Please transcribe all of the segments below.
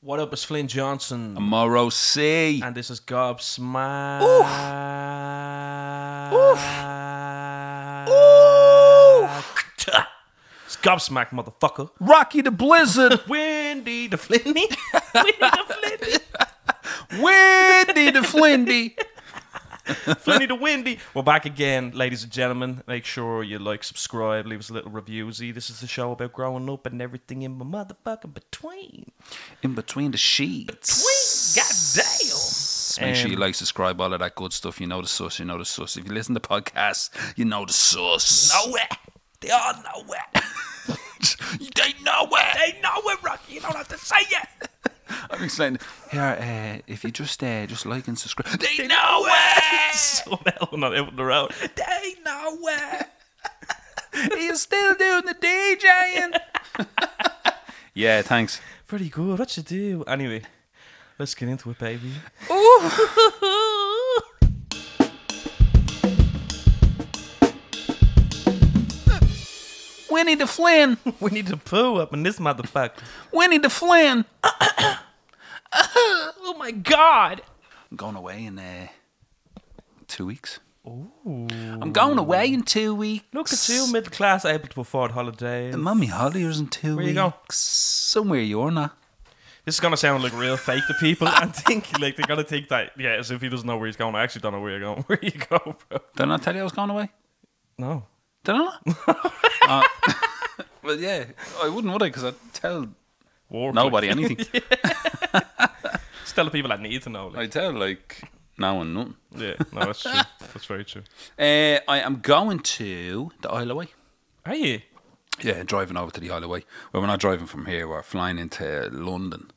What up, it's Flynn Johnson. Morrow C. And this is Gobsmack. Oof. Oof. It's Gobsmack, motherfucker. Rocky the Blizzard. Windy the Flinny. Windy the Flinny. Windy the Flindy. Flinny the Windy. We're back again, ladies and gentlemen. Make sure you like, subscribe, leave us a little reviewsy. This is the show about growing up and everything in the motherfucking between. In between the sheets. Goddamn. Make sure you like, subscribe, all of that good stuff. You know the sauce, you know the sauce. If you listen to podcasts, you know the sauce. Know it. They all know it. They know it. They know it, Rocky. You don't have to say it. I'm explaining. Here, if you just like and subscribe, they know it. So now we're not out on the road. They know it. He's still doing the DJing. Yeah, thanks. Pretty good. What you do? Anyway, let's get into it, baby. Winnie the Flynn. We need to poo up in this motherfucker. Winnie the Flynn. Oh my god. I'm going away in 2 weeks. Ooh. I'm going away in 2 weeks. Look at you, middle class, able to afford holidays. Mummy Hollier's in 2 weeks. Where you go? Somewhere you're not. This is gonna sound like real fake to people. I'm thinking like they're gonna think that as if he doesn't know where he's going. I actually don't know where you're going. Where you go, bro? Did I not tell you I was going away? No. Did I not? Well, yeah, I wouldn't, would I? Because I'd tell nobody anything. Just tell the people that need to know. Like. I'd tell, no one nothing. Yeah, no, that's true. That's very true. I am going to the Isle of Wight. Are you? Yeah, driving over to the Isle of Wight. Well, we're not driving from here. We're flying into London.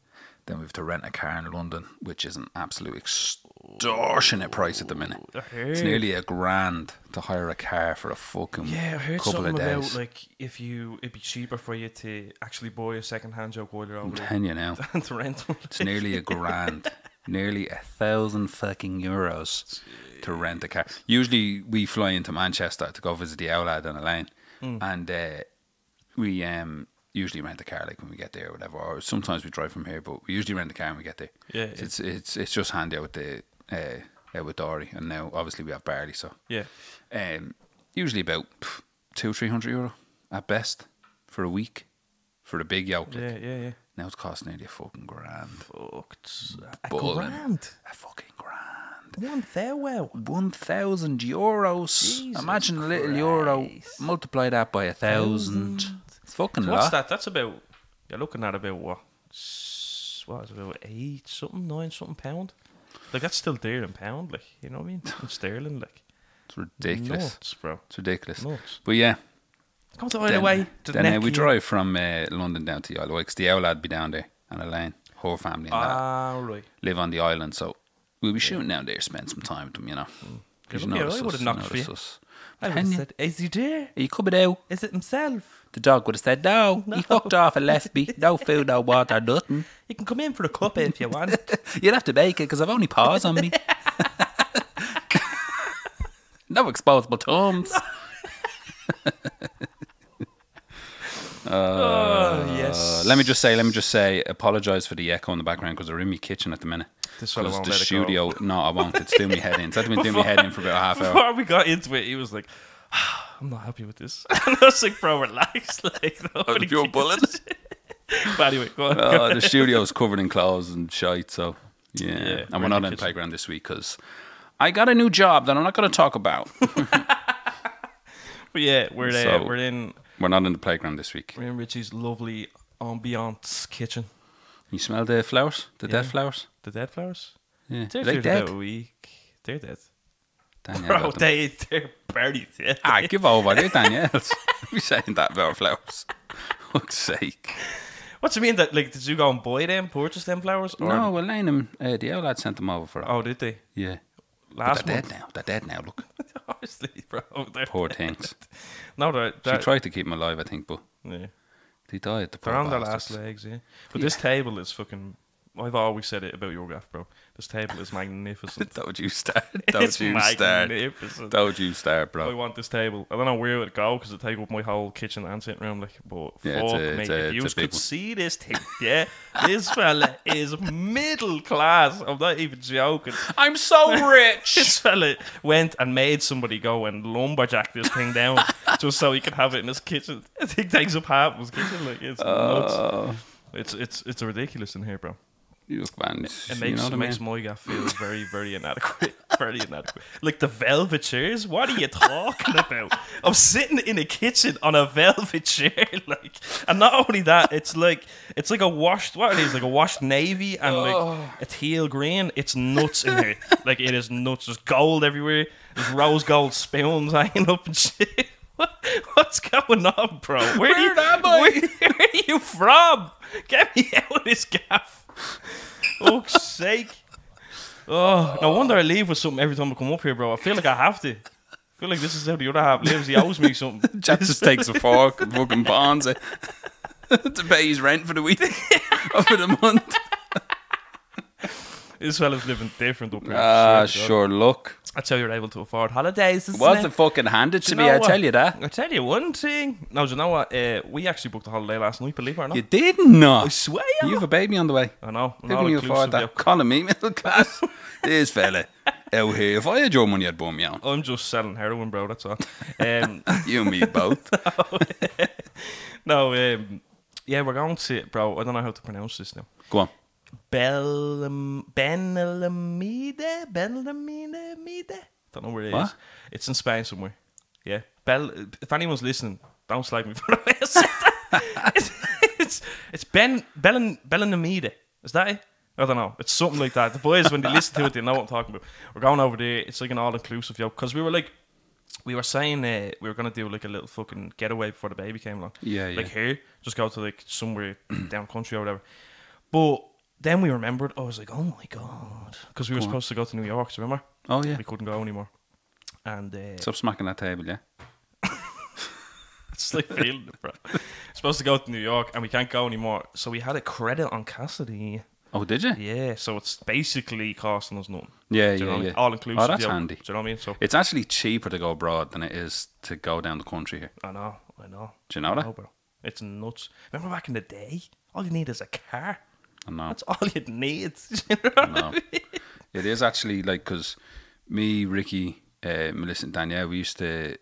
Then we have to rent a car in London, which is an absolute extortionate price at the minute. It's nearly $1,000 to hire a car for a fucking I heard couple something of days. about like it'd be cheaper for you to actually buy a second-hand joke while you're over I'm there telling you now, than to rent one. it's nearly $1,000, nearly 1,000 fucking euros to rent a car. Usually we fly into Manchester to go visit the Owlad and Elaine, and we usually rent a car like when we get there or whatever, or sometimes we drive from here, but we usually rent a car when we get there. Yeah, It's just handy out with the with Dory, and now obviously we have Barley, so yeah. Usually about €200-300 at best for a week for the big yoke. Yeah. Now it's costing nearly $1,000. Fucked. Balling. $1,000. €1,000. 1,000. €1,000. Jesus Imagine a little euro. Multiply that by 1,000. It's fucking What's lot. that? That's about. You're looking at about what? What is it, about 8 something, 9 something pound? Like that's still there in pound, like you know what I mean? In sterling, like It's ridiculous. nuts, bro. It's ridiculous. Nuts. But yeah. Come to Isle of Wight. Then we drive from London down to the Isle of Wight, because the Owlad be down there, and Elaine, her family, and that Right. live on the island, so we'll be shooting down there, spend some time with them, you know. Good You luck, know yeah, the I would've sus, knocked you know for the you. sus. I would have said, is he there? Are you coming out? Is it himself? The dog would have said, no, he fucked off and left me. No food, no water, nothing. You can come in for a cup if you want. You'd have to make it, because I've only paws on me. No exposable thumbs. Yes. Let me just say, apologise for the echo in the background, because we're in my kitchen at the minute. This fella Because won't the let it studio, no, I won't. It's doing me head in. It's been doing me head in for about a half hour. Before we got into it, he was like, I'm not happy with this. And I was like, bro, relax. Like, nobody Pure cares. bullet. But anyway, go on. The studio's covered in clothes and shite, so yeah. And we're not in the kitchen. playground this week because I got a new job that I'm not going to talk about. But yeah, we're there. So- We're in We're not in the playground this week. Richie's lovely ambiance kitchen. You smell the flowers? The dead flowers? The dead flowers? Yeah. They're Are they there dead? about a week. They're dead. Danielle Bro, got them. they're buried. Yeah. Give over. They're Danielle's. We're saying that about flowers. Fuck's sake. What do you mean that? Like, did you go and buy them, purchase them flowers? Or? No, well, Elaine, the Owlad sent them over for it. Oh, did they? Yeah. Last They're month. dead now. They're dead now, look. Obviously, bro. They're Poor dead. things. No, She they're tried to keep them alive, I think, but yeah. they died. The poor They're on their last bastards. legs, yeah. But this table is fucking I've always said it about your gaff, bro. This table is magnificent. Don't you start. It's Don't you start. magnificent. Don't you start, I bro. want this table. I don't know where it would go because it take up my whole kitchen and sitting room. Like, but Yeah, fuck it's me, a if you big could one. see this thing, yeah, this fella is middle class. I'm not even joking. I'm so rich. This fella went and made somebody go and lumberjack this thing down just so he could have it in his kitchen. I think takes up half of his kitchen. Like, it's nuts. It's ridiculous in here, bro. You look, man. It makes my gaff feel very, very inadequate. Very inadequate. Like the velvet chairs. What are you talking about? I'm sitting in a kitchen on a velvet chair, like, and not only that, it's like a washed, what it is, like a washed navy and like a teal green. It's nuts in here. Like, it is nuts. There's gold everywhere. There's rose gold spoons hanging up and shit. What's going on, bro? Where am I? Where are you from? Get me out of this gaff. Fuck's sake. Oh, no wonder I leave with something every time I come up here, bro. I feel like I have to. I feel like this is how the other half lives. He owes me something. Jack just takes a fork and fucking bonds it to pay his rent for the week or for the month. This fella's living different up here. Sure, look. That's how you're able to afford holidays. It wasn't fucking handed to me, I tell you that. I tell you one thing. No, do you know what? We actually booked a holiday last night, believe it or not. You did not. I swear. You have a baby on the way. I know. How can you afford that? Calling me middle class. This fella out here. If I had your money, I'd bum me on. I'm just selling heroin, bro. That's all. You and me both. No, yeah, we're going to, bro. I don't know how to pronounce this now. Go on. Benalamide? Don't know where it is. It's in Spain somewhere. Yeah. If anyone's listening, don't slag me for the way I said that. It's Belanamide. Is that it? I don't know. It's something like that. The boys, when they listen to it, they know what I'm talking about. We're going over there. It's like an all-inclusive, yo. Because we were saying we were going to do like a little fucking getaway before the baby came along. Yeah. Like here. Just go to like somewhere down country or whatever. But then we remembered, I was like, oh my God. Because we were supposed to go to New York, do you remember? Oh, yeah. We couldn't go anymore. And Stop smacking that table, yeah? it's like feeling it, bro. Supposed to go to New York and we can't go anymore. So we had a credit on Cassidy. Oh, did you? Yeah, so it's basically costing us nothing. Yeah, Do you know what I yeah. mean? All inclusive. Oh, that's yo. handy. Do you know what I mean? So It's actually cheaper to go abroad than it is to go down the country here. I know. Do you know that? I know, bro. It's nuts. Remember back in the day? All you need is a car. I know. That's all you need. You know what I mean? It is actually like, because me, Ricky, Melissa and Danielle, we used to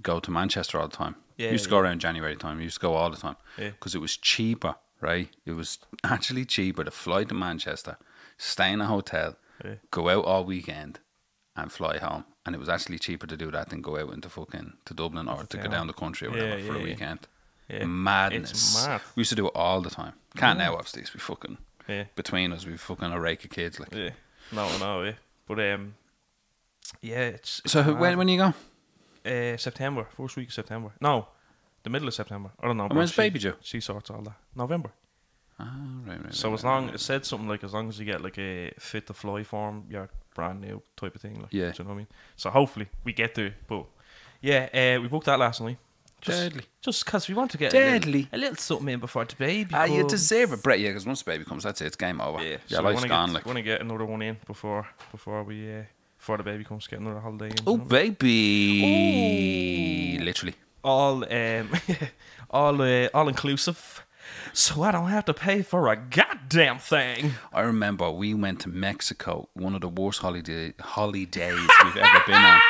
go to Manchester all the time. We used to go around January time. We used to go all the time because it was cheaper, right? It was actually cheaper to fly to Manchester, stay in a hotel, go out all weekend and fly home. And it was actually cheaper to do that than go out into fucking to Dublin or to go down the country or whatever for a weekend. Yeah. Madness. It's mad. We used to do it all the time. Can't now, obviously. We fucking between us, we fucking a rake of kids. Like, no, but it's so when you go? September, first week of September. No, the middle of September. I don't know. And when's baby due? She sorts all that. November. Ah, right. So it said something like as long as you get like a fit to fly form, you're brand new type of thing. Like, yeah. Do you know what I mean? So hopefully we get there. But yeah, we booked that last night. Deadly. Just because we want to get Deadly. a little something in before the baby Ah, you comes. deserve it, Brett. Yeah, because once the baby comes, that's it. It's game over. Yeah, your life's gone. Want to get another one in before the baby comes. Get another holiday in. Oh, baby! Ooh. Literally. All inclusive. So I don't have to pay for a goddamn thing. I remember we went to Mexico. One of the worst holidays we've ever been on.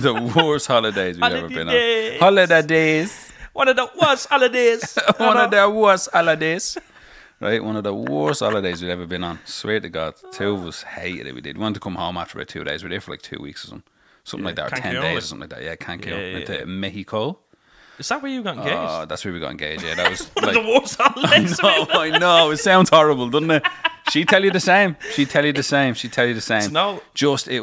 The worst holidays we've ever been on. Holidays. One of the worst holidays. One of the worst holidays. Right, one of the worst holidays we've ever been on. Swear to God, two of us hated it. We did. We wanted to come home after about 2 days. We were there for like 2 weeks or something like that, or 10 days or something like that. Yeah, Cancun. Went to Mexico. Is that where you got engaged? Oh, that's where we got engaged. Yeah, that was one of the worst holidays. I know. It sounds horrible, doesn't it? She'd tell you the same. No, just it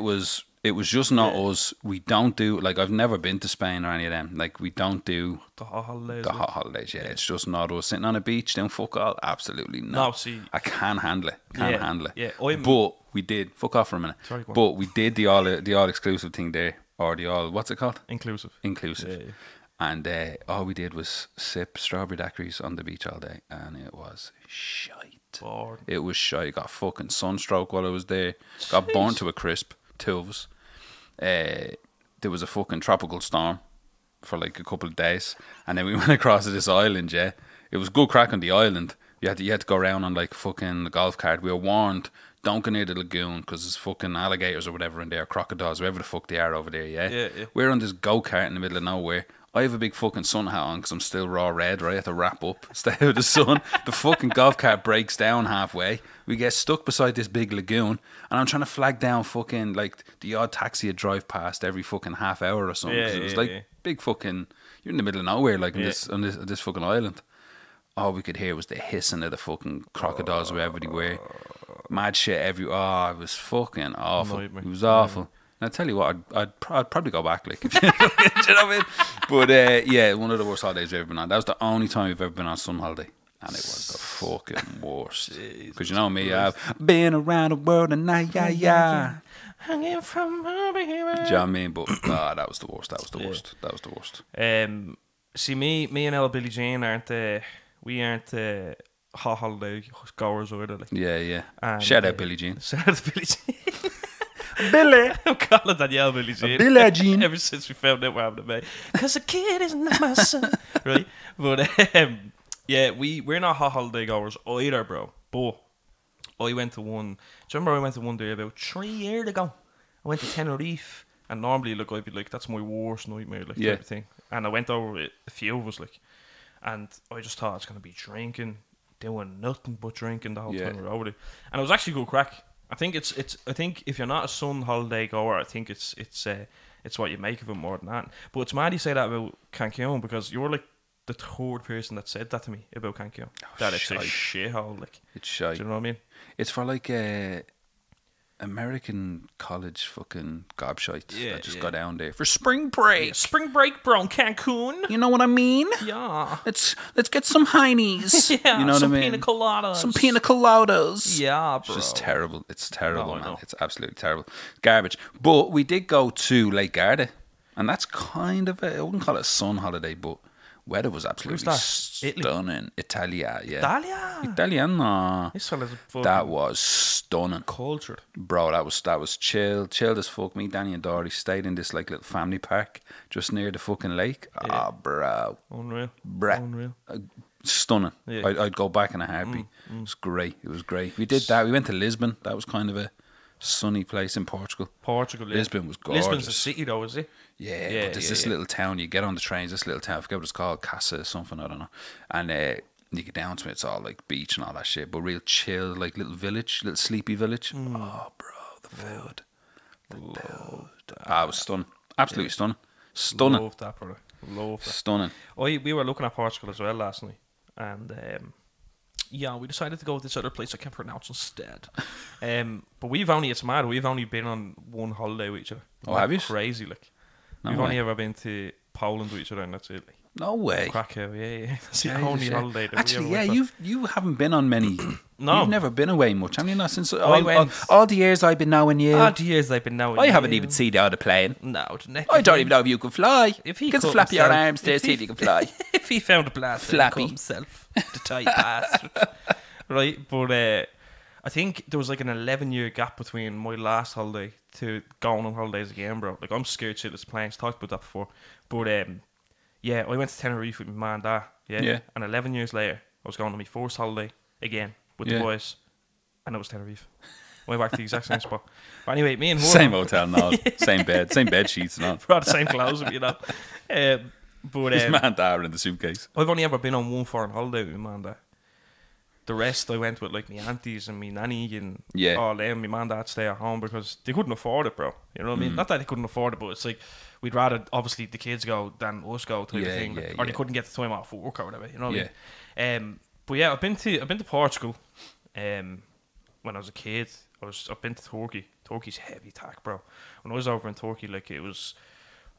was just not us. We don't do, like, I've never been to Spain or any of them. Like, we don't do the hot holidays. Yeah. It's just not us. Sitting on a beach doing fuck all, absolutely not. No, see, I can't handle it. Yeah, but we did. Fuck off for a minute. Sorry, but we did the all exclusive thing there, or the all, what's it called? Inclusive. Yeah. And all we did was sip strawberry daiquiris on the beach all day, and it was shite. Bored. It was shy. Got fucking sunstroke while I was there. Got burnt to a crisp. 2 of us. There was a fucking tropical storm for like a couple of days, and then we went across to this island. Yeah, it was good crack on the island. You had to go around on like fucking golf cart. We were warned, don't go near the lagoon because there's fucking alligators or whatever in there, crocodiles, whatever the fuck they are over there. Yeah. We're on this go kart in the middle of nowhere. I have a big fucking sun hat on because I'm still raw red, right? I have to wrap up, stay out of the sun. The fucking golf cart breaks down halfway. We get stuck beside this big lagoon, and I'm trying to flag down fucking like the odd taxi you drive past every fucking half hour or something. It was like big fucking. You're in the middle of nowhere, like on this fucking island. All we could hear was the hissing of the fucking crocodiles wherever they were. Mad shit everywhere. Oh, it was fucking awful. Nightmare. It was awful. And I tell you what, I'd probably go back, like, do you know what I mean? But yeah, one of the worst holidays we've ever been on. That was the only time we've ever been on some holiday, and it was the fucking worst. Because you know me, I've been around the world and hanging from over here. Do you know what I mean? But that was the worst. That was the worst. That was the worst. See, me and Ella Billie Jean aren't hot holiday goers either. Like. Yeah. And, shout out Billie Jean. Shout out to Billie Jean. Billy. I'm calling Danielle Billie Jean. Billie Jean. Ever since we found out we're having a baby. Because a kid is not my son. Right? But, yeah, we're not hot holiday goers either, bro. But I went to one. Do you remember I went to one day about 3 years ago? I went to Tenerife. And normally, look, I'd be like, that's my worst nightmare, like, type of thing. And I went over with a few of us, like. And I just thought it's going to be drinking, doing nothing but drinking the whole time we were over there. And it was actually good crack. I think I think if you're not a sun holiday goer, I think it's what you make of it more than that. But it's mad you say that about Cancun because you're like the third person that said that to me about Cancun. That it's a shithole. Like it's shy. Do you know what I mean? It's for like American college fucking gobshites that just go down there for spring break. Yeah, spring break, bro, in Cancun. You know what I mean? Yeah. Let's get some heinies. Yeah, you know what I mean? Some pina coladas. Some pina coladas. Yeah, bro. It's just terrible. It's terrible, man. It's absolutely terrible. Garbage. But we did go to Lake Garda, and that's kind of I wouldn't call it a sun holiday, but weather was absolutely stunning. Italia, yeah. Italiano. This fella's that was stunning. Cultured. Bro, that was chilled as fuck. Me, Danny and Dory stayed in this like little family park just near the fucking lake. Ah, bro. Unreal. Unreal. Stunning. Yeah. I'd go back in a heartbeat. It was great. We did that. We went to Lisbon. That was kind of a sunny place in Portugal. Lisbon was gorgeous. Lisbon's a city though, is it? Yeah, but there's this little town. You get on the trains, this little town, I forget what it's called, Casa or something, I don't know. And you get down to it, it's all like beach and all that shit, but real chill, like little village, little sleepy village. Oh, bro, the food. It was stunning. Absolutely stunning. Stunning. Love that, brother. Love that. Stunning. We were looking at Portugal as well last night, and yeah, we decided to go to this other place I can't pronounce instead. But we've only been on one holiday with each other. Oh, have you? Crazy, like. No we've way. only ever been to Poland with each other, and that's it. Like. No way. Krakow, yeah. That's the only holiday that actually, we ever went you haven't been on many. No. You've never been away much. I mean, not since all the years I've been knowing you. All the years I've been knowing you. I haven't even seen the other plane. No. I don't even know if you can fly. If he could flap your arms there, see if you can fly. If he found a blast Flappy himself, the tight bastard. Right, but I think there was like an 11-year gap between my last holiday to going on holidays again, bro. Like, I'm scared shitless planes. Talked about that before. But, yeah, I went to Tenerife with my mum and dad. Yeah. And 11 years later, I was going on my first holiday again with the boys. And it was Tenerife. Went back to the exact same spot. But anyway, me and her... Same hotel and all. Same bed sheets and all. Brought the same clothes, you know. But his man and dad are in the suitcase. I've only ever been on one foreign holiday with my mum and dad. The rest I went with like my aunties and my nanny and all them. My mum and dad stay at home because they couldn't afford it, bro. You know what I mean? Not that they couldn't afford it, but it's like we'd rather obviously the kids go than us go type of thing. Or they couldn't get the time off work or whatever. You know what I mean? But yeah, I've been to Portugal. When I was a kid, I've been to Turkey. Turkey's heavy tack, bro. When I was over in Turkey, like it was.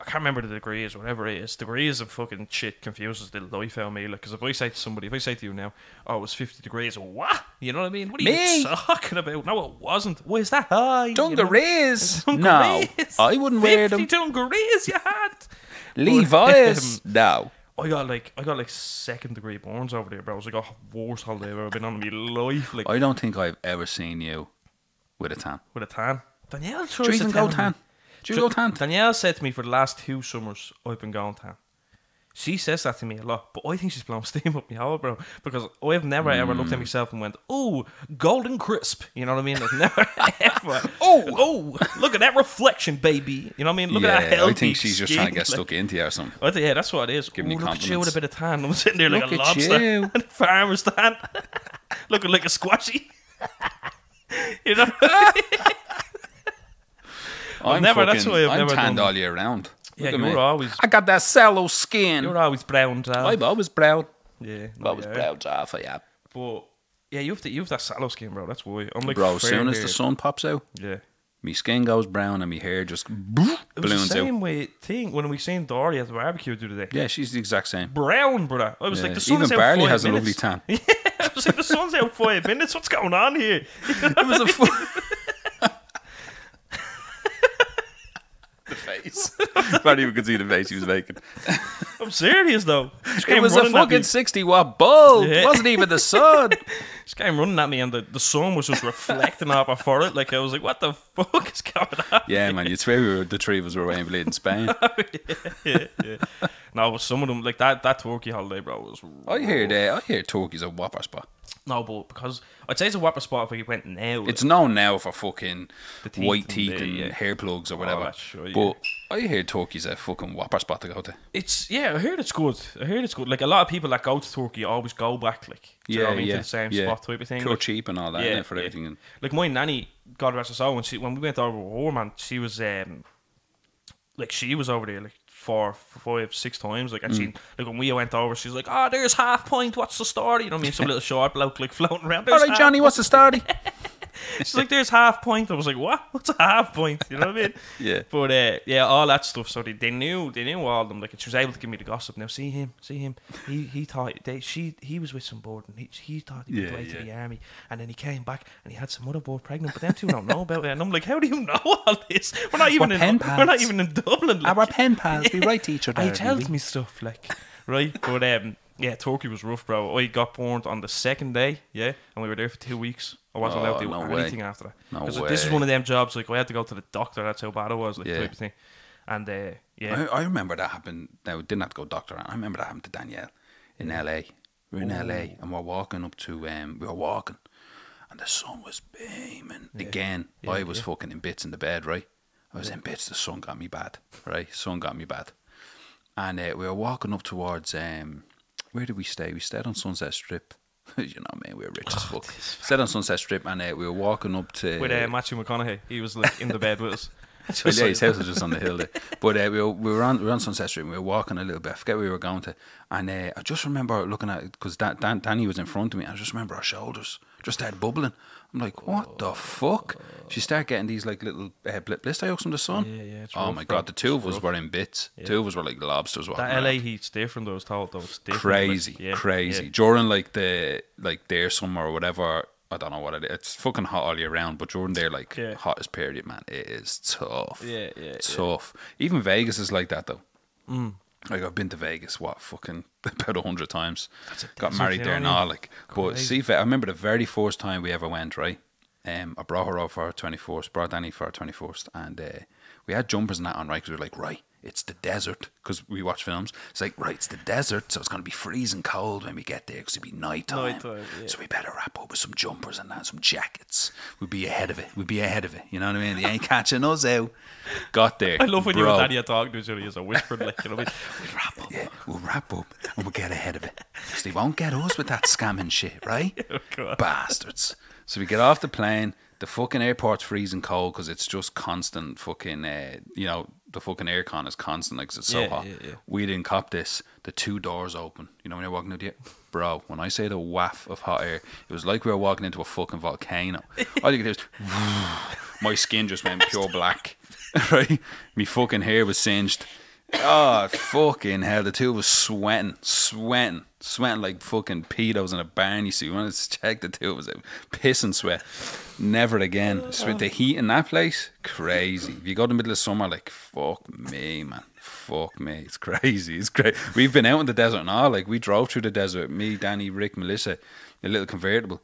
I can't remember the degrees or whatever it is. Degrees of fucking shit confuses the life out of me. Like, because if I say to you now, oh, it was 50 degrees, what? You know what I mean? What are you talking about? No, it wasn't. Why is that high? Dungarees? No, I wouldn't wear them. 50 dungarees you had. Levi's? No. I got like 2nd-degree burns over there, bro. It was like a worst holiday I've ever been on in my life. Like I don't think I've ever seen you with a tan. with a tan. Danielle Do you even go tan? Do you go tan? Danielle said to me for the last 2 summers I've been going tan. She says that to me a lot, but I think she's blowing steam up my hole, bro. Because I've never ever looked at myself and went, "Oh, golden crisp." You know what I mean? I've never ever. Oh, look at that reflection, baby. You know what I mean? Look at that healthy I think she's just trying to get skin. stuck into you or something. Yeah, that's what it is. Giving you Look at you compliments. with a bit of tan. I'm sitting there like Look a at lobster. you. Farmer's tan. Looking like a squashy. You know? I'm that's why I've never tanned done- all year round. Yeah, Look at you me. were always I got that sallow skin. always brown, Dad. I'm always proud. Yeah, I'm always proud of you. But yeah, you have that sallow skin, bro. That's why I'm like Bro, as soon as fair the hair. sun pops out, Yeah. my skin goes brown and my hair just It was balloons the same out. way thing when we seen Dory at the barbecue the other day. Yeah, she's the exact same. Brown, brother. I was Yeah. like, the sun's Even out Barley 5 has a minutes. lovely tan. Yeah, I was like, the sun's out 5 minutes. What's going on here? It was the face. Not even could see the face he was making. I'm serious though. Just It came was a running at me. fucking 60-watt bulb. Yeah. It wasn't even the sun. Just came running at me, and the sun was just reflecting off her forehead. Like I was like, what the fuck is going on? Yeah, man, you'd swear the three of us were away in Spain. yeah. No, but some of them like that turkey holiday, bro, was. I hear Turkey's a whopper spot. No, but because I'd say it's a whopper spot if we went now. It's known now for fucking teeth white and teeth the- and yeah. hair plugs or whatever. that's true, yeah. But I hear Turkey's a fucking whopper spot to go to. It's I heard it's good. Like a lot of people that go to Turkey always go back. Like do you know what I mean, to the same spot type of thing. Pure Like, cheap and all that, yeah, innit, for yeah. everything. And like my nanny, God rest her soul, when we went over with her, man, she was like she was over there like 4, 5, 6 times. Like and she like when we went over, she's like, "Oh, there's Half Pint. What's the story?" You know what I mean? Some little short bloke like floating around. all "There's right, Johnny, what's the story? She's like, "There's Half Pint." I was like, "What? What's a Half Pint?" You know what I mean? Yeah. But yeah, all that stuff. So they knew all of them. Like, and she was able to give me the gossip. Now see him. He thought he was with some board, and he thought he went away to the army, and then he came back and he had some other board pregnant. But them two don't know about it. And I'm like, how do you know all this? We're not even we're not even in Dublin. Like. Our pen pals, we write to each other. He tells me stuff like, right? But yeah, Turkey was rough, bro. I got burned on the 2nd day, yeah, and we were there for 2 weeks. I wasn't allowed to do no anything way. after that. No 'Cause way. this is one of them jobs, like I had to go to the doctor. That's how bad it was, like Yeah. type of thing. And yeah, I remember that happened. Now, it didn't have to go doctor. I remember that happened to Danielle in LA. We were in LA and we're walking up to, we were walking and the sun was beaming. Again, I was fucking in bits in the bed, right? I was in bits. The sun got me bad, right? Sun got me bad. And we were walking up towards, where did we stay? We stayed on Sunset Strip. You know, man, we were rich as fuck. Stayed on Sunset Strip and we were walking up to... with Matthew McConaughey, he was like in the bed with us. Well, yeah, his house was just on the hill there. But we were on Sunset Street and we were walking a little bit. I forget where we were going to. And I just remember looking at it because Danny was in front of me. And I just remember her shoulders just started bubbling. I'm like, what the fuck? She started getting these like little blister yolks from the sun. Yeah, it's oh rough, my bro. God, the two of us rough. were in bits. Two of us were like lobsters walking That LA around. heat's different, though. I was told, though. It's different. Crazy, like, yeah, crazy. yeah. During like their summer or whatever, I don't know what it is. It's fucking hot all year round, but during their like hottest period, man, it is tough. Yeah. Tough. Even Vegas is like that though. Like I've been to Vegas, fucking about 100 times. Got desert, married you there and know what I all. mean? Like, but see, I remember the very first time we ever went. Right, I brought her over for her 21st. Brought Danny for her 21st, and we had jumpers and that on, right? Because we were like, right, it's the desert. Because we watch films. It's like, right, it's the desert, so it's going to be freezing cold when we get there because it'll be nighttime. Yeah. So we better wrap up with some jumpers and that, some jackets. We'll be ahead of it. You know what I mean? They ain't catching us out. Got there. I love when you bro. and Daddy are talking to each other. He's a whispered, like, you know what I mean? We'll wrap up. Yeah, we'll wrap up and we'll get ahead of it. Because they won't get us with that scamming shit, right? Oh, God. Bastards. So we get off the plane. The fucking airport's freezing cold because it's just constant fucking, the fucking aircon is constant, like, 'cause it's so hot. Yeah. We didn't cop this. The 2 doors open. You know when you're walking out the bro, when I say the waff of hot air, it was like we were walking into a fucking volcano. All you could do was, my skin just went pure black, right? My fucking hair was singed. Oh, fucking hell. The two of us sweating like fucking pedos in a barn. You see, we wanted to check the two of us out. Piss and sweat. Never again. The heat in that place, crazy. If you go to the middle of summer, like, fuck me, man. Fuck me, it's crazy. It's great. We've been out in the desert and all. Like, we drove through the desert. Me, Danny, Rick, Melissa, a little convertible.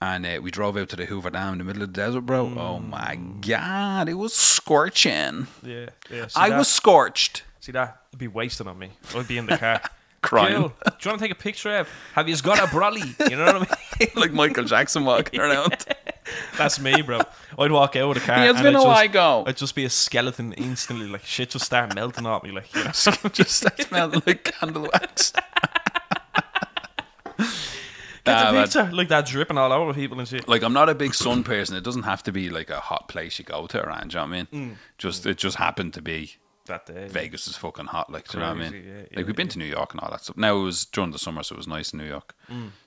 And we drove out to the Hoover Dam in the middle of the desert, bro. Oh my God, it was scorching. Yeah. I was scorched. See that? It'd be wasting on me. I'd be in the car. Crying. Jill, do you want to take a picture of? Have you got a brolly? You know what I mean? Like Michael Jackson walking around. That's me, bro. I'd walk out of the car. It's been a while ago. I'd just be a skeleton instantly. Like, shit just start melting off me. Like, you know? Just starts melting like candle wax. Get the picture. Like that dripping all over people and shit. Like, I'm not a big sun person. It doesn't have to be like a hot place you go to around, do you know what I mean? It just happened to be that day. Vegas is fucking hot, like, do you know what I mean? Yeah, like, we've been to New York and all that stuff. Now, it was during the summer, so it was nice in New York.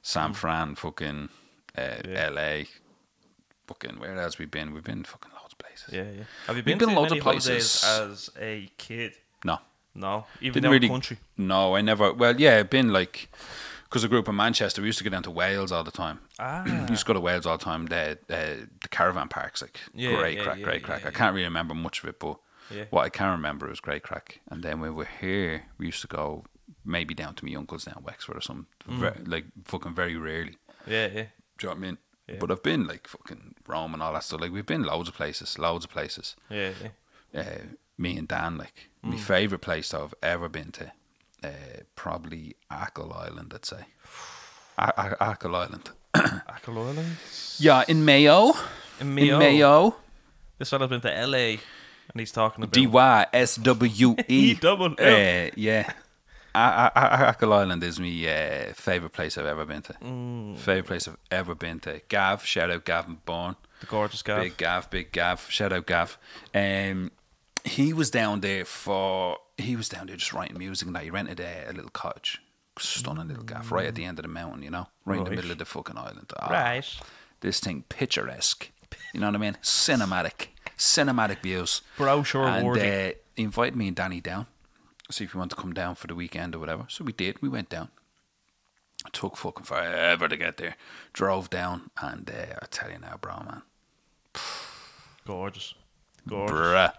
San Fran, fucking LA. Fucking, where else we been? We've been fucking loads of places. Yeah. Have you been been to loads many of places holidays as a kid? No. Even down the country? No, I never. Well, yeah, I've been like, because I grew up in Manchester, we used to go down to Wales all the time. We used to go to Wales all the time. The caravan parks, like, great crack. I can't really remember much of it, but what I can remember is great crack. And then when we were here, we used to go maybe down to my uncle's down Wexford or something, like fucking very rarely. Yeah. Do you know what I mean? Yeah. But I've been like fucking Rome and all that stuff. Like, we've been loads of places. Yeah. Me and Dan, like, my favourite place I've ever been to, probably Achill Island, I'd say. Achill Island. Achill Island? Yeah, in Mayo. In Mayo. This fella's been to LA and he's talking about DYSWE. E-double-L. Yeah. Achill Island is my favourite place I've ever been to. Favourite place I've ever been to. Gav, shout out Gav McBorn. The gorgeous Gav. Big Gav. Shout out Gav. He was down there just writing music and that. He rented a little cottage. Stunning little gaff right at the end of the mountain, you know? Right in the middle of the fucking island. Right. This thing picturesque. You know what I mean? Cinematic views. Brochure worthy. And he invited me and Danny down. See if we want to come down for the weekend or whatever. So we did. We went down. It took fucking forever to get there. Drove down, and I tell you now, bro, man. Gorgeous. Bruh.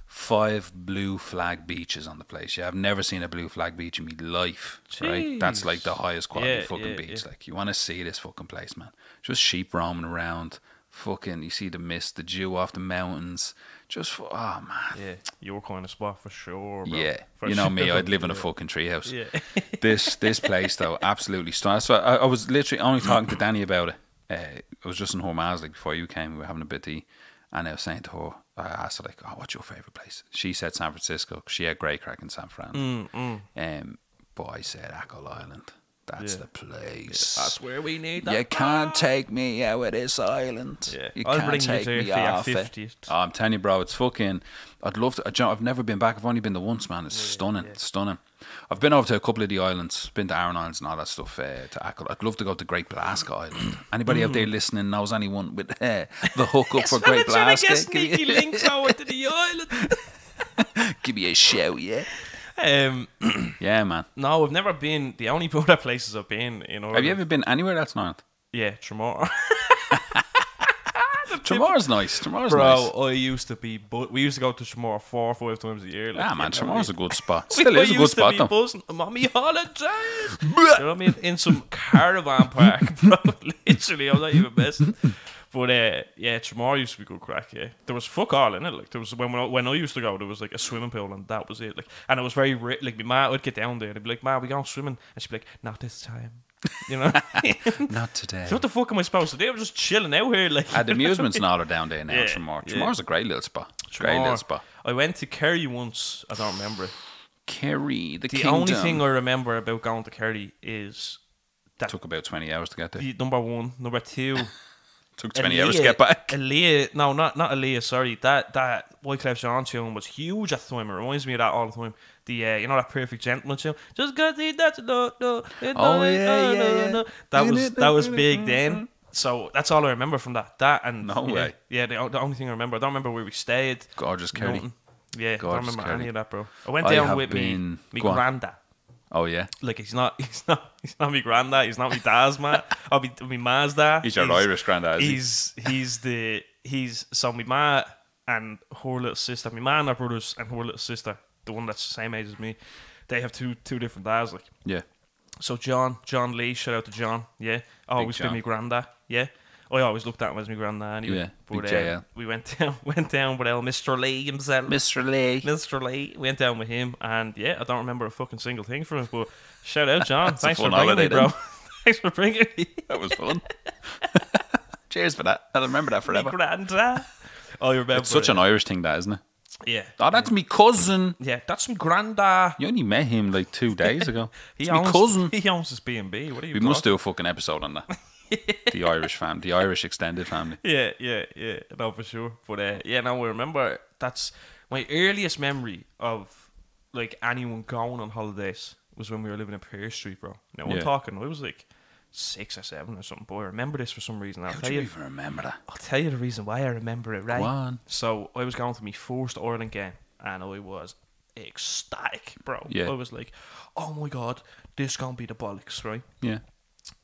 5 blue flag beaches on the place. Yeah, I've never seen a blue flag beach in my life. Jeez. Right? That's like the highest quality fucking beach. Yeah. Like, you want to see this fucking place, man. Just sheep roaming around. Fucking, you see the mist, the dew off the mountains. Just, oh man. Yeah, your kind of spot for sure, bro. Yeah, For you know sure. me, I'd live in a fucking treehouse. Yeah. This place though, absolutely stunning. So I was literally only talking to Danny about it. I was just in Hormaz like before you came. We were having a bit of tea, and I was saying to her, I asked her like, "Oh, what's your favorite place?" She said San Francisco because she had great crack in San Fran. But I said Achill Island. That's the place. That's where we need that. You can't take me out of this island. Yeah. You I'll can't bring you take there me for your off it. 50th. Oh, I'm telling you, bro, it's fucking. I'd love to. I've never been back. I've only been there once, man. It's stunning. It's stunning. I've been over to a couple of the islands. Been to Aran Islands and all that stuff. To Achill. I'd love to go to Great Blasca Island. Anybody out there listening knows anyone with the hookup for Great Trying to get Blasca? sneaky links over to the island. Give me a shout, yeah. Yeah, man. No, I've never been. The only other places I've been in Ireland. Have you ever been anywhere else in Ireland? Yeah, Tremor. Tremor's nice. Tremor's Bro, nice. I used to be. We used to go to Tremor 4 or 5 times a year. Like, Yeah, man. Tremor's a good spot. We Still is a good used to spot, be though. buzzing. I'm on me holidays. You know what I mean? In some caravan park, bro. Literally, I'm not even messing. But yeah, Tremor used to be good crack. Yeah, there was fuck all in it. Like there was when I used to go, there was like a swimming pool, and that was it. Like, and it was very like my ma would get down there and I'd be like, "Ma, we going swimming?" And she'd be like, "Not this time." You know, Not today. So what the fuck am I supposed to do? I'm just chilling out here. Like, The amusements and all are down there now. Yeah, Tremor. yeah. Tremor's a great little spot. Great Tremor. little spot. I went to Kerry once. I don't remember it. Kerry, the The kingdom. only thing I remember about going to Kerry is that Took about 20 hours to get there. number one, number two. Took 20 hours to get back. Aaliyah, no, not Aaliyah. Sorry, that Wyclef Jean tune was huge at the time. It reminds me of that all the time. The you know that Perfect Gentleman tune. Just got the that's no. Oh, yeah. That was big then. So that's all I remember from that. That and No way. Yeah, the only thing I remember. I don't remember where we stayed. Gorgeous Kerry. Nothing. Yeah, Gorgeous I don't remember Kerry. any of that, bro. I went I down have with been- me Go on. granddad. Oh, yeah. Like he's not me granddad. He's not me dad's man. I'll be me ma's dad. He's your Irish granddad, is He's so my ma and her little sister. My ma and her brothers and her little sister the one that's the same age as me, they have two different dads. Like, Yeah. so John Lee, shout out to John. Yeah, always been John. my granddad. Yeah, I always looked at him as my granddad. Anyway. Yeah, but big JL. we went down with Mr. Lee himself. Mr. Lee. Mr. Lee went down with him, and yeah, I don't remember a fucking single thing from him. But shout out, John. Thanks for fun bringing me, holiday, bro. then. Thanks for bringing me. That was fun. Cheers for that. I'll remember that forever. Granddad. Oh, you remember? It's such an Irish thing, that, isn't it? Yeah. Oh, that's me cousin. Yeah, that's my granddad. You only met him like 2 days ago. He It's me cousin. He owns his B&B. What are you? We must do a fucking episode on that. The Irish family, the Irish extended family. Yeah. No, for sure. But yeah, no, I remember that's my earliest memory of like anyone going on holidays was when we were living in Pearse Street, bro. Now I'm Yeah. talking, I was like 6 or 7 or something. Boy, I remember this for some reason. How do you even remember that? I'll tell you the reason why I remember it, right? Go on. So I was going to my first Ireland game, and I was ecstatic, bro. Yeah. I was like, oh my god, this gonna be the bollocks, right? Yeah.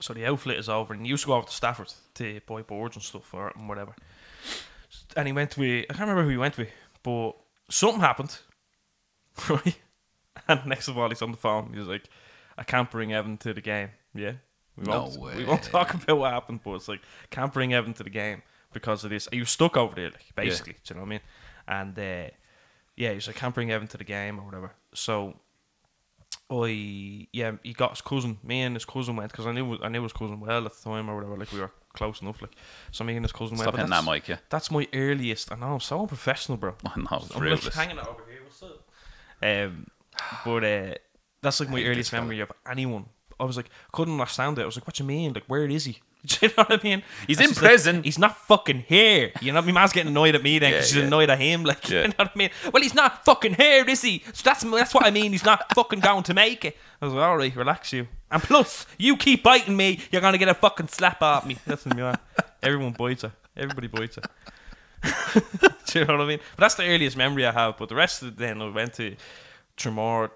So the outfit is over, and he used to go over to Stafford to buy boards and stuff for it and whatever. And he went with, I can't remember who he went with, but something happened, right? And next of all, he's on the phone. He's like, I can't bring Evan to the game. Yeah, we won't talk about what happened, but it's like, can't bring Evan to the game because of this. He was stuck over there, like, basically. Do you know what I mean? And yeah, he's like, can't bring Evan to the game or whatever. So he got his cousin. Me and his cousin went because I knew his cousin well at the time or whatever. Like, we were close enough. Like, so me and his cousin Stop went. hitting that mic, yeah. That's my earliest. I know, I'm so unprofessional, bro. I know, it's I'm real. like hanging it over here. What's up? But that's like my earliest memory of anyone. I was like, couldn't understand it. I was like, what you mean? Like, where is he? Do you know what I mean? He's And in she's like, prison. he's not fucking here. You know, my man's getting annoyed at me then because Yeah, she's yeah. annoyed at him. Like, Yeah. you know what I mean? Well, he's not fucking here, is he? So that's what I mean. He's not fucking going to make it. I was like, all right, relax you. And plus, you keep biting me, you're gonna get a fucking slap at me. That's what I mean. Everyone bites her. Everybody bites her. Do you know what I mean? But that's the earliest memory I have. But the rest of it, then I went to Tremor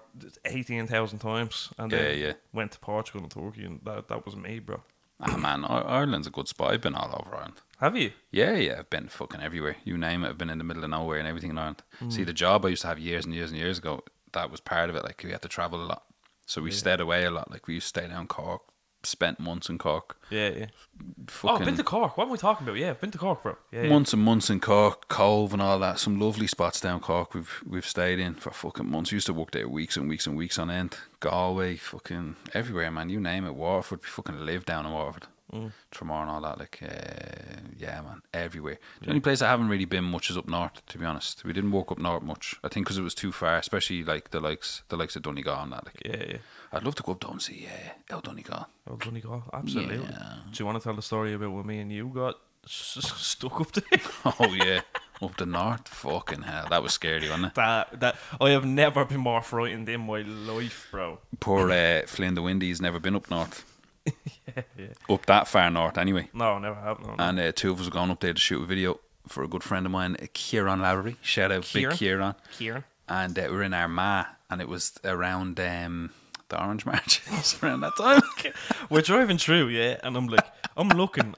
18,000 times, and then Yeah. went to Portugal and Turkey, and that was me, bro. Ah, man, Ireland's a good spot. I've been all over Ireland. Have you? Yeah, I've been fucking everywhere. You name it, I've been in the middle of nowhere and everything in Ireland. See, the job I used to have years and years and years ago, that was part of it. Like, we had to travel a lot. So we stayed away a lot. Like, we used to stay down Cork, spent months in Cork. Yeah. Fucking Oh, I've been to Cork. What am I talking about? Yeah, I've been to Cork, bro. Yeah. months and months in Cork, Cove and all that. Some lovely spots down Cork we've stayed in for fucking months. We used to work there weeks and weeks and weeks on end. Galway, fucking everywhere, man. You name it. Waterford, we fucking live down in Waterford. Tremor and all that. Like, yeah, man, everywhere. The only place I haven't really been much is up north, to be honest. We didn't walk up north much. I think because it was too far, especially like the likes of Donegal and that. Like, Yeah. I'd love to go up there and see El Donegal. Oh, Donegal. Absolutely. Yeah. Do you want to tell the story about when me and you got stuck up there? Oh yeah, up the north. Fucking hell, that was scary, wasn't it? that I have never been more frightened in my life, bro. Poor Flynn the Windy's never been up north. Yeah. Up that far north, anyway. No, never have. No. And two of us were going up there to shoot a video for a good friend of mine, Kieran Lavery. Shout out, Kieran? big Kieran. Kieran. And we were in Armagh, and it was around the Orange March. It was around that time. We're driving through, yeah, and I'm looking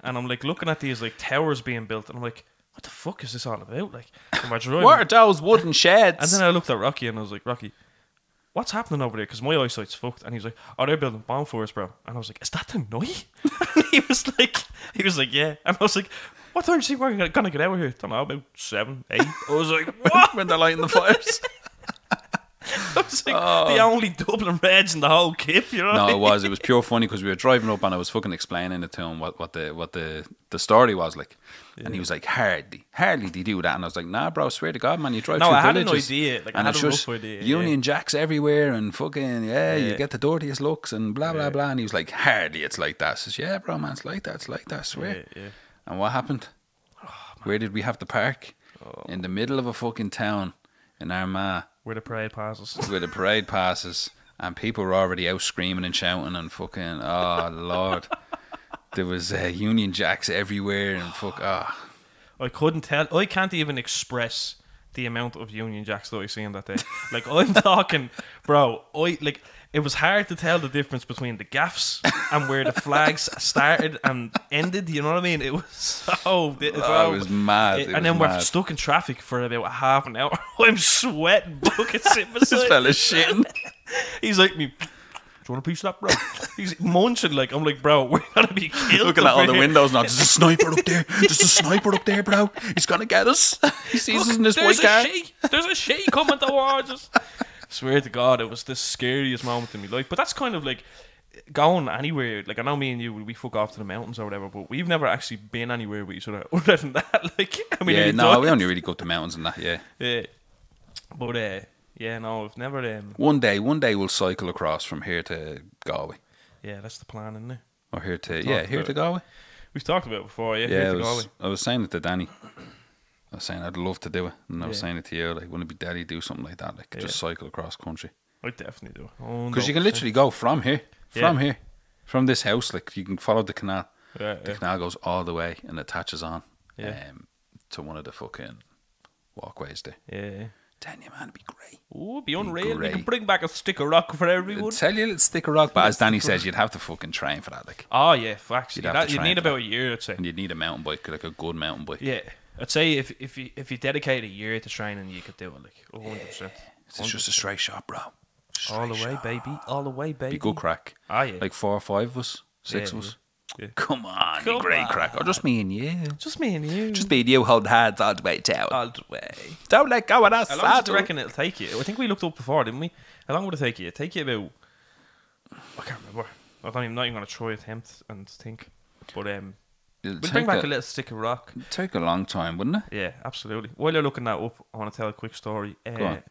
at these like towers being built, and I'm like, what the fuck is this all about? Like, and we're driving. What are those wooden sheds? And then I looked at Rocky and I was like, Rocky, what's happening over there? Because my eyesight's fucked. And he's like, oh, they're building bonfires, bro. And I was like, is that the night? And he was like, yeah. And I was like, what time do you think we're gonna get out of here? I don't know, about 7, 8. I was like, what? When they're lighting the fires. I was like, the only Dublin Reds in the whole kip, you know? No, it was pure funny because we were driving up and I was fucking explaining it to him what the story was like, and he was like, hardly they do that, and I was like, nah, bro, swear to God, man, you drive No, through I had villages, an idea, like, and I had it's a just rough idea, Union Jacks everywhere and fucking you Yeah. get the dirtiest looks and blah blah blah, and he was like, hardly it's like that. I says, yeah, bro, man, it's like that, I swear. Yeah. And what happened? Where did we have to park? In the middle of a fucking town in Armagh. Where the parade passes. Where the parade passes, and people were already out screaming and shouting and fucking, oh Lord, there was Union Jacks everywhere and I couldn't tell. I can't even express the amount of Union Jacks that I seen that day. Like, I'm talking, bro. it was hard to tell the difference between the gaffs and where the flags started and ended. You know what I mean? It was so. It was mad. And then we're stuck in traffic for about half an hour. I'm sweating buckets in beside. This fella's shitting. He's like me. Do you want a piece of that, bro? He's munching like, I'm like, bro, we're gonna be killed. Looking at all the windows now. There's a sniper up there. There's a sniper up there, bro. He's gonna get us. He sees us in this white car. There's a she coming towards us. Swear to God, it was the scariest moment in my life. But that's kind of like going anywhere. Like, I know me and you, we fuck off to the mountains or whatever, but we've never actually been anywhere with each other other than that. Like, I mean, yeah, no, we only really go to mountains and that. Yeah, yeah. But yeah, no, I've never. One day we'll cycle across from here to Galway. Yeah, that's the plan, isn't it? Or here to Galway. We've talked about it before. Yeah, yeah. here to Galway. I was saying it to Danny. I was saying I'd love to do it, and I was saying it to you, like, wouldn't it be deadly to do something like that, like just cycle across country? I'd definitely do. Because you can literally go from here, from this house, like you can follow the canal. Yeah, the canal goes all the way and attaches on, Yeah. to one of the fucking walkways there. Yeah. Telling you, man, it'd be great. Oh, it'd be unreal. great. We can bring back a stick of rock for everyone. Tell you a little stick of rock, but as Danny says, you'd have to fucking train for that, like. Oh yeah, facts. You'd have to You'd train need for about that. a year, I'd say. And you'd need a mountain bike, like a good mountain bike. Yeah, I'd say if you dedicate a year to training, you could do it, like 100%. It's just a straight shot, bro. All the way, baby. All the way, baby. Be good crack. Ah, yeah. Like 4 or 5 of us, 6 of us. Yeah. Come on, Come you great on. crack. Or just me and you. Just me and you. Just me and you hold hands all the way down. all the way. Don't let go of that How long do you saddle. reckon it'll take you? I think we looked up before, didn't we? How long would it take you? It'd take you about... I can't remember. I'm not even going to try attempt and think. But It'll we'll take bring back a little stick of rock. take a long time, wouldn't it? Yeah, absolutely. While you're looking that up, I want to tell a quick story. Go on.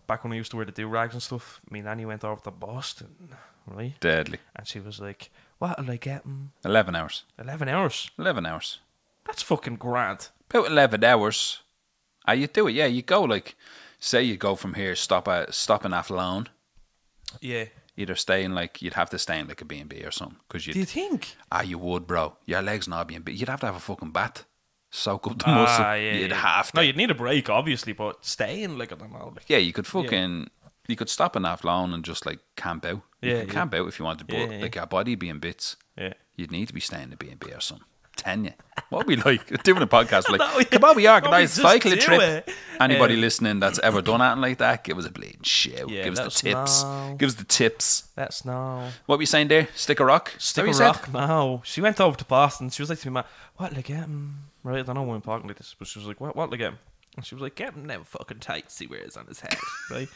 Back when I used to wear the do-rags and stuff, me and Nanny went over to Boston, right? Deadly. And she was like, what'll I get? 11 hours. 11 hours. 11 hours. That's fucking grand. About 11 hours. You do it, yeah. You go, like, say you go from here, stop in Athlone. Yeah. Either stay in, like, you'd have to stay in, like, a B&B or something. Cause Do you think? you would, bro. Your legs not being big. You'd have to have a fucking bath. Soak up the muscle. Yeah, You'd yeah. have to. No, you'd need a break, obviously, but staying, like, I don't know. Like, Yeah, you could fucking... You could stop in Athlone and just, like, camp out. You Yeah, could yeah. camp out if you wanted, but, Yeah, like, your body be in bits. yeah. You'd need to be staying in the B&B or something. Ten you. What we like doing a podcast like, No, come on, we organise just cycle do trip. it. Anybody listening that's ever done anything like that, give us a bleeding shout. Yeah, give us the let us tips. know. Give us the tips. That's no. What were you saying there? Stick a rock? Stick Is a that what you rock, no. She went over to Boston. She was like to me, "Man, what'll I get him?" Right, I don't know why I'm talking like this, but she was like, what'll I get him? And she was like, get him them fucking tights he wears on his head, right?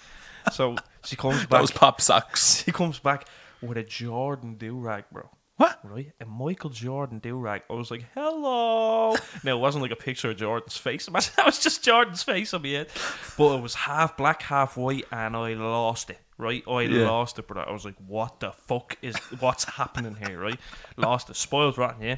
So she comes back. Those pop socks. She comes back with a Jordan do-rag, bro. What? Right? A Michael Jordan do-rag. I was like, hello. Now, it wasn't like a picture of Jordan's face. Imagine that was just Jordan's face on my head. But it was half black, half white, and I lost it, right? I lost it, but I was like, what the fuck is... What's happening here, right? Lost it. Spoiled rotten, yeah?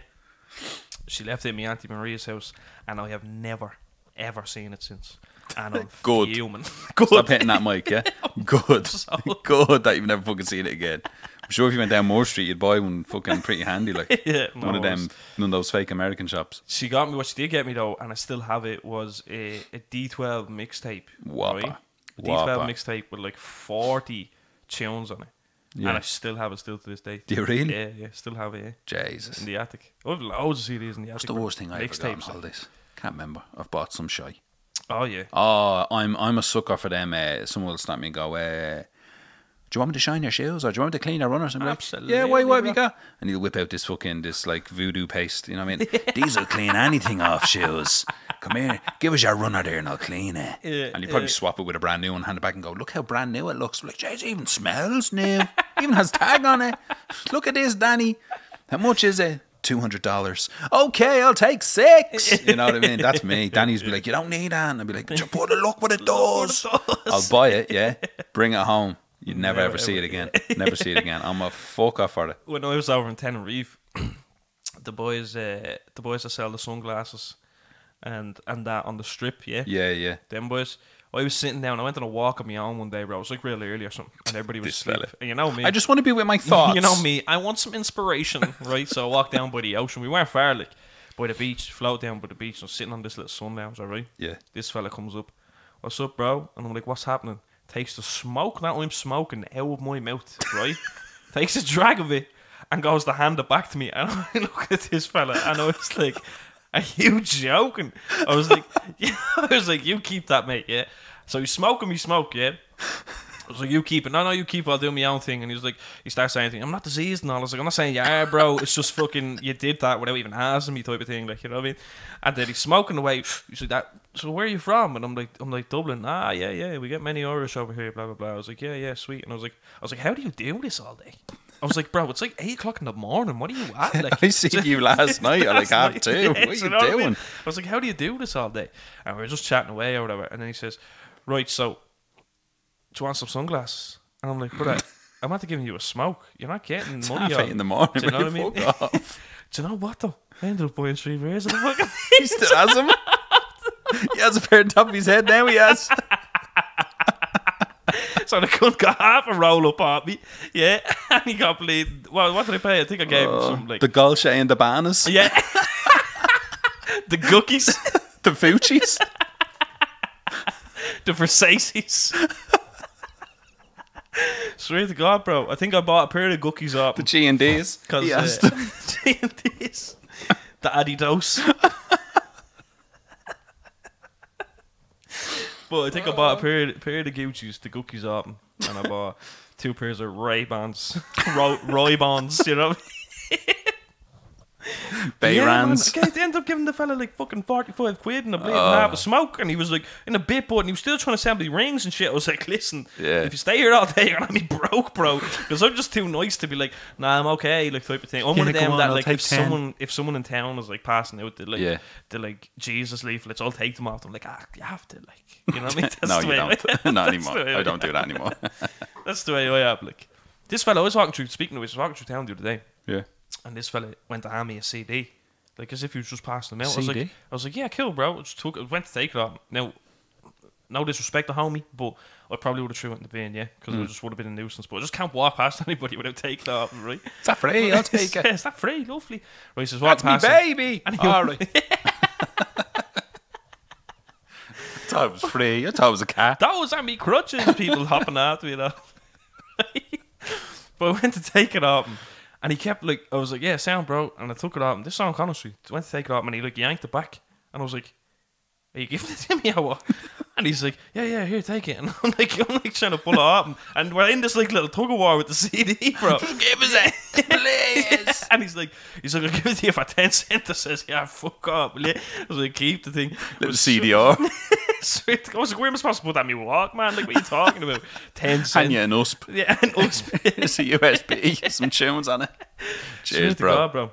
She left it in my Auntie Maria's house, and I have never, ever seen it since. And I'm Good. fuming. Stop hitting that mic, yeah? Good. So- Good that you've never fucking seen it again. I'm sure if you went down Moore Street, you'd buy one fucking pretty handy, like. Yeah, one of no, them, one of those fake American shops. She got me, what she did get me though, and I still have it, was a D12 mixtape. Whopper. Right? A D12 Whopper. mixtape with like 40 tunes on it. Yeah. And I still have it still to this day. Do you really? Yeah, still have it, Jesus. in the attic. I have loads of CDs in the attic. What's the worst thing I ever got on Mixtapes. holidays? Can't remember. I've bought some shy. Oh, yeah. Oh, I'm a sucker for them. Someone will stop me and go, do you want me to shine your shoes or do you want me to clean your runners? And I'm like, Absolutely, yeah, what have you bro. got? And he'll whip out this like voodoo paste. You know what I mean? These will clean anything off shoes. Come here, give us your runner there and I'll clean it. Yeah, And he'd probably swap it with a brand new one, hand it back and go, look how brand new it looks. I'm like, jeez, it even smells new. Even has tag on it. Look at this, Danny. How much is it? $200. Okay, I'll take 6. You know what I mean? That's me. Danny's be like, you don't need that. And I'll be like, just put a look what it does. I'll buy it, yeah. Bring it home. You'd never ever see it again. Never see it again. I'm a fucker for it. When I was over in Tenerife, the boys that sell the sunglasses and that on the strip, yeah? Yeah. Them boys. I was sitting down. I went on a walk on my own one day, bro. It was like really early or something, and everybody was This asleep. fella. And you know me. I just want to be with my thoughts. You know me. I want some inspiration, right? So I walked down by the ocean. We weren't far, like, by the beach. Float down by the beach. And I was sitting on this little sun lounge, all right? Yeah. This fella comes up. What's up, bro? And I'm like, what's happening? takes the smoke that I'm smoking out of my mouth, right? Takes a drag of it and goes to hand it back to me. And I look at this fella and I was like, are you joking? I was like, yeah. I was like, you keep that, mate, yeah? So he's smoking me smoke, yeah? I was like, you keep it. No, you keep it. I'll do my own thing. And he was like, he starts saying things. I'm not diseased and all. I was like, I'm not saying, yeah, bro. It's just fucking, you did that without even asking me type of thing. Like, you know what I mean? And then he's smoking away. He's like, that. So where are you from? And I'm like, Dublin. Ah, yeah. We get many Irish over here, blah, blah, blah. I was like, yeah, sweet. And I was like, how do you do this all day? I was like, bro, it's like 8 o'clock in the morning. What are you at? Like, I seen you last night at like 2:30. Yeah, what are you know doing? I mean? I was like, how do you do this all day? And we were just chatting away or whatever. And then he says, right, so do you want some sunglasses? And I'm like, brother, I'm not giving you a smoke. You're not getting It's money. 8 in the morning. Do you know what I mean? Fuck off. Do you know what though? I ended up buying 3 beers of the fucking. He still has them. He has a pair on top of his head now. He has. So the cunt got half a roll up on me, yeah, and he got played. Well, what did I pay? I think I gave him some like The Golsha and the Banners. yeah, the cookies, The Fucci's. the Versace's. Swear to God, bro. I think I bought a pair of cookies up The G&D's. because Yes. G&D's, the Adidas. But I think I bought a pair of the Gucci's, the cookies up, and I bought 2 pairs of Ray-Bans, Roy-Bans, you know. Bayrans. Yeah, they ended up giving the fella like fucking 45 quid and a blade and a half of smoke, and he was like in a bit, but and he was still trying to sell me rings and shit. I was like, listen, if you stay here all day, you're gonna be broke, bro. Because I'm just too nice to be like, nah, I'm okay, like type of thing. I'm one of them come on, that I'll like take if someone in town is like passing out the like Jesus leaflets, I'll take them off. I'm like, you have to, like, you know what I mean? That's No, the you way don't. Not anymore. I don't do that anymore. That's the way I am. Like this fella I was walking through. Speaking of which, I was walking through town the other day. Yeah. And this fella went to hand me a CD, like as if he was just passing them out. CD? I was like, yeah, cool, bro. I went to take it off. Now, no disrespect to homie, but I probably would have threw it in the bin, yeah, because it just would have been a nuisance. But I just can't walk past anybody without taking it off, right? Is that free? I'll take it. Yeah, is that free? Lovely. Right, he says, walk That's me past him. baby. And he All right. I thought it was free. I thought it was a cat. That was on me crutches, people hopping after me, you know. But I went to take it off him. And he kept like, I was like, yeah, sound, bro. And I took it off. And this song, honestly, I went to take it off, and he like yanked it back. And I was like, are you giving it to me or what? And he's like, yeah, here, take it. And I'm like trying to pull it off. And we're in this like little tug of war with the CD, bro. Give us it, please. And he's like, I'll give it to you for 10 cents. I says, yeah, fuck off, will you? I was like, keep the thing. Little CDR. I was like, where am I supposed to put that in my walk, man? Like, what are you talking about? 10 cents. And yeah, an USP. Yeah, an USP. It's a USB. Some tunes on it. Cheers, Swear to bro. God, bro.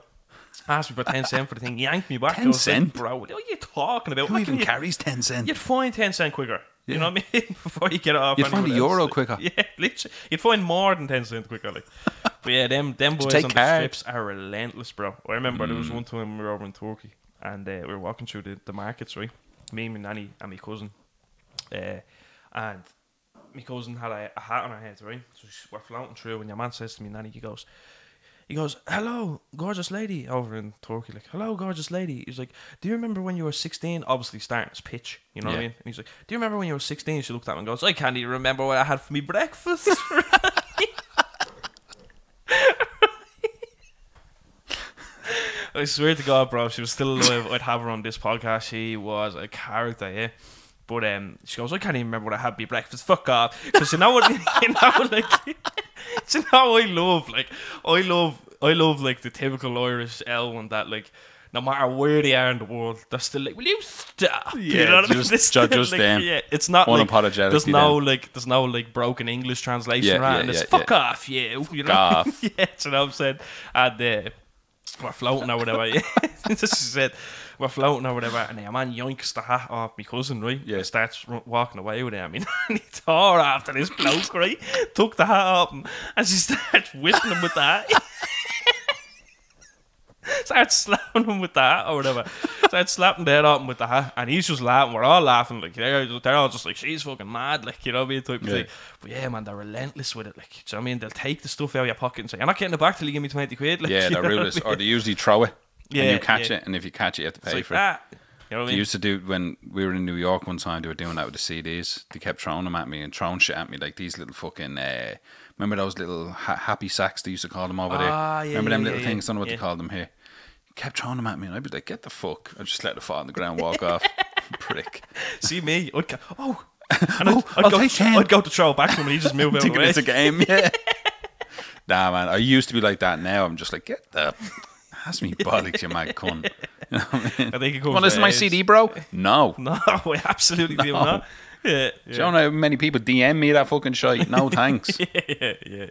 Asked me for 10 cents for the thing. He yanked me back. 10 I was like, cent? bro, what are you talking about? Who What even can you- carries 10 cents? You'd find 10 cent quicker. You Yeah. know what I mean? Before you get it off. You'd find anyone a euro else. quicker. Yeah, literally. You'd find more than 10 cent quicker. Like. But yeah, them boys take on the card? strips are relentless, bro. I remember there was one time we were over in Turkey and we were walking through the markets, right? Me, my nanny, and my cousin. And my cousin had a hat on her head, right? So we're floating through, and your man says to me, nanny, he goes, hello, gorgeous lady, over in Turkey, like, hello, gorgeous lady. He's like, do you remember when you were 16? Obviously starting his pitch, you know what I Yeah. mean? And he's like, do you remember when you were 16? She looked at him and goes, I can't even remember what I had for me breakfast. I swear to God, bro, if she was still alive, I'd have her on this podcast. She was a character, yeah. But she goes, I can't even remember what I had for me breakfast. Fuck off. Because you know what, like, you know, I love like the typical Irish L one that like, no matter where they are in the world, they're still like, will you stop? Yeah, you know what I mean? just They're just like, them. yeah, it's not like Unapologetically there's no like broken English translation Yeah, around. yeah, And it's yeah, fuck yeah. off, you know. off. Yeah, that's what I'm saying. And we're floating or whatever. Yeah, she said we're floating or whatever, and the man yoinks the hat off my cousin, right? Yeah. And starts walking away with it. I mean, and he tore after this bloke, right? Took the hat off him, and she starts whipping him with the hat. Starts slapping him with the hat or whatever. Starts slapping the head off him with the hat, and he's just laughing. We're all laughing, like they're all just like, she's fucking mad, like, you know what I mean, type of thing. But yeah, man, they're relentless with it. Like, do you know what I mean? They'll take the stuff out of your pocket and say, you're not getting it back till you give me 20 quid. Like, Yeah, you they're know what I ruthless. mean? Or they usually throw it. Yeah, and you catch yeah. it, and if you catch it, you have to It's pay like for that. You know what I They mean? used to do when we were in New York one time. They were doing that with the CDs. They kept throwing them at me and throwing shit at me like these little fucking. Remember those little happy sacks they used to call them over there? Yeah, Remember them yeah, little yeah, things? I don't know what yeah. they called them here. Kept throwing them at me, and I'd be like, "Get the fuck!" I'd just let it fall on the ground, walk off. Prick. See me? I'd go, oh. And Oh, I'd go to throw it back to him and he'd just move out of the Thinking way. it's a game, yeah. Nah, man. I used to be like that. Now I'm just like, get the. Has me bollocks, you mad cunt. You know what I mean? I think it comes Want to listen to my with age. CD, bro? No. No, I absolutely do not. Yeah, Do you know how many people DM me that fucking shit? No thanks. yeah.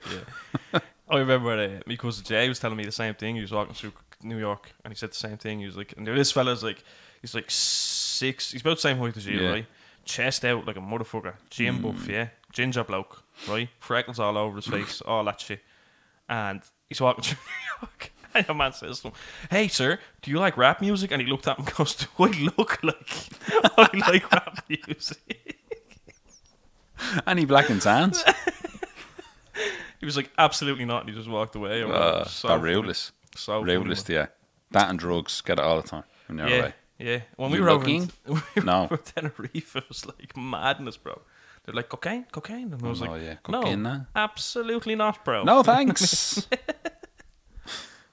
I remember my cousin Jay was telling me the same thing. He was walking through New York and he said the same thing. He was like, and this fella's like, he's like 6, he's about the same height as you, Yeah. right? Chest out like a motherfucker. Gym buff, yeah. Ginger bloke, right? Freckles all over his face, all that shit. And he's walking through New York. And the man says to him, "Hey, sir, do you like rap music?" And he looked at him and goes, "Do I look like I like rap music?" Any black and tans? He was like, "Absolutely not." And he just walked away. That funny. ruthless. So Ruthless, funny, yeah. That and drugs. Get it all the time. When you're yeah, away. yeah. When we You were over looking? in No. Tenerife, it was like madness, bro. They're like, cocaine, and I was no, like, yeah. no, Cocaine, nah. absolutely not, bro. No thanks.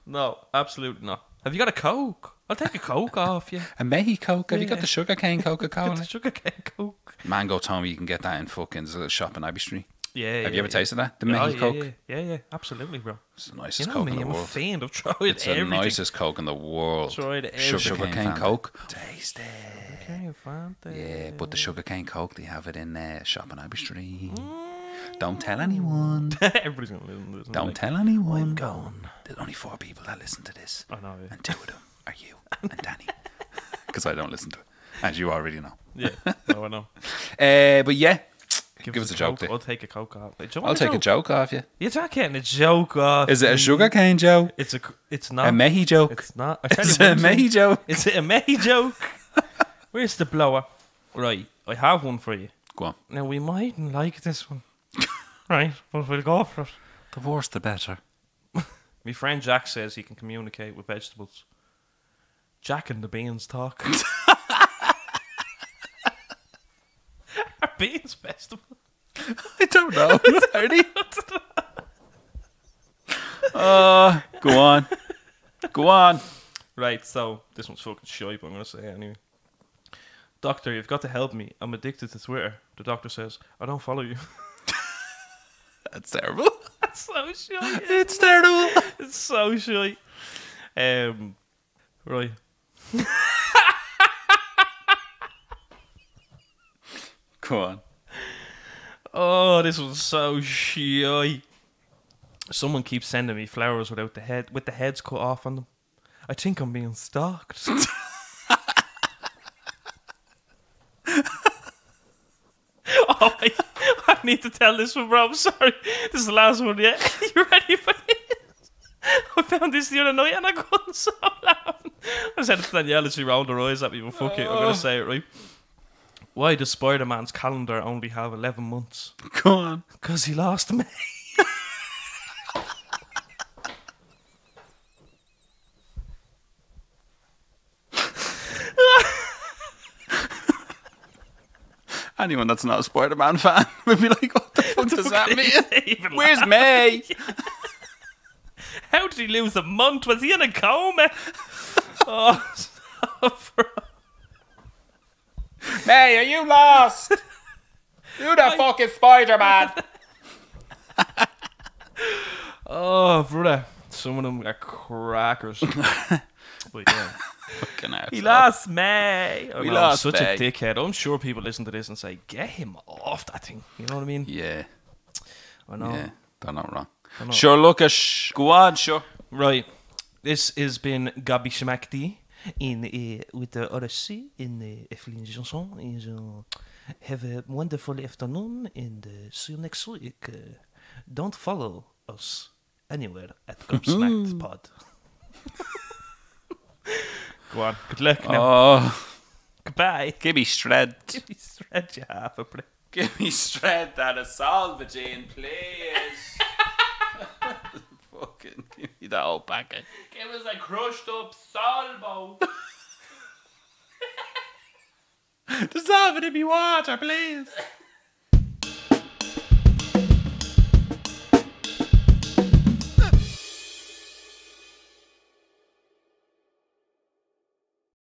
No, absolutely not. Have you got a Coke? I'll take a Coke off you. A Mehi Coke. Have you got Yeah. the sugarcane Get Coca-Cola? the sugarcane Coke. Mango told me you can get that in fucking there's a little shop in Abbey Street. Yeah. Have you ever tasted that? The Oh, Mehi yeah, Coke? Yeah, absolutely, bro. It's the You nicest know Coke me, in the I'm a world. fiend of trying It's the everything. nicest Coke in the world. Tried everything. Sugarcane Coke. Taste it. Okay, Fanta. Yeah, but the sugarcane Coke, they have it in shop in Abbey Street. Don't tell anyone. Everybody's gonna listen to this. Don't Like, tell anyone. I'm going. There's only 4 people that listen to this. I know, yeah. And 2 of them are you and Danny. Because I don't listen to it. As you already know. Yeah, no, I know. But yeah, give us a joke Coke. there. I'll take a Coke off. Do you I'll want take a joke off you. You're not getting a joke off. Is it a me. sugarcane joke? It's not. A Mehi joke? It's not. I tell Is you it a one thing. Mehi joke? Is it a Mehi joke? Where's the blower? Right, I have one for you. Go on. Now, we mightn't like this one. Right, but we'll go for it. The worse the better. My friend Jack says he can communicate with vegetables. Jack and the beans talk. Are beans vegetables? I don't know. Are they? Go on. Go on. Right, so this one's fucking shite, but I'm going to say it anyway. Doctor, you've got to help me. I'm addicted to Twitter. The doctor says, I don't follow you. That's terrible. That's so shite. It's terrible. It's so shite. Right. Go on. Oh, this was so shite. Someone keeps sending me flowers with the heads cut off on them. I think I'm being stalked. Oh, I need to tell this one, bro. I'm sorry. This is the last one, yeah? You ready for this? I found this the other night and I couldn't stop laughing. I said to Danielle and she rolled her eyes at me, but fuck it, I'm going to say it, right? Why does Spider-Man's calendar only have 11 months? Go on. Because he lost me. Anyone that's not a Spider-Man fan would be like, what the fuck does that mean? Even Where's laugh. May? How did he lose a month? Was he in a coma? Oh, stop, bro. May, are you lost? You the fucking Spider-Man. Oh, brother. Some of them are crackers. But yeah. Fucking arsehole. He lost May. We lost such May. a dickhead. I'm sure people listen to this and say, get him off that thing. You know what I mean? Yeah. I know. Yeah. They're not wrong. know. Sure, Lucas. Go on, sure. Right. This has been Gabi Schmackty in with the Odyssey in Efflin Chanson. Have a wonderful afternoon and see you next week. Don't follow us anywhere at Gobsmacked Pod. Go on. Good luck now. Oh, Goodbye. give me shred. Give me stretch you half a prick. Give me shred that a salvaging, please. Fucking give me that whole packet. Give us a crushed up salvo. Dissolve it in me water, please.